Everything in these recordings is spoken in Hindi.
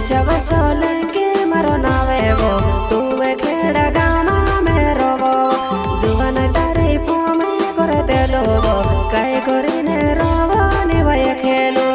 शब सोलंकी मारो नावे वो तुवे खेड़ा गामा में रोवो जुवन तारीफो में करते लोगो कई करीने रोवो निवय खेलो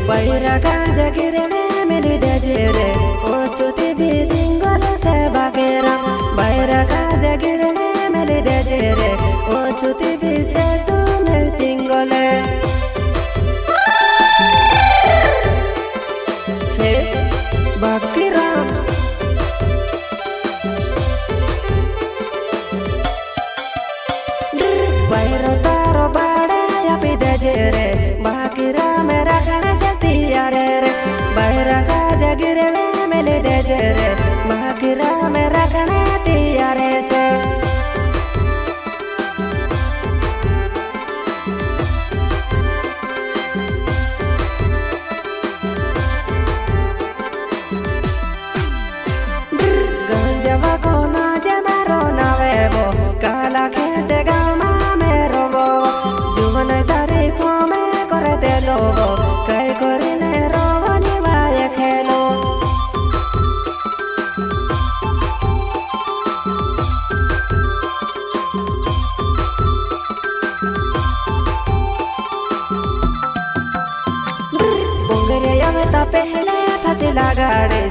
बैरका जगिरे में मिली डजरे ओ सुती भी सिंगल से बागेरा बैरका जगिरे में मिली डजरे ओ सुती भी से तूने सिंगल से बाकीरा बैरो तारो बाड़े या भी डजरे बाकीरा मेरा बैरका जगिरे मेले डजरे बाकीरा मेरा कने तियारे से गंजवा को ना जमारो नावे वो काला खेते गामा में रोवो जुवन तारीफो में करते लोगो कई करीने रोवो निवाय खेलो बुंगरे यमता पहले फसिला गाड़े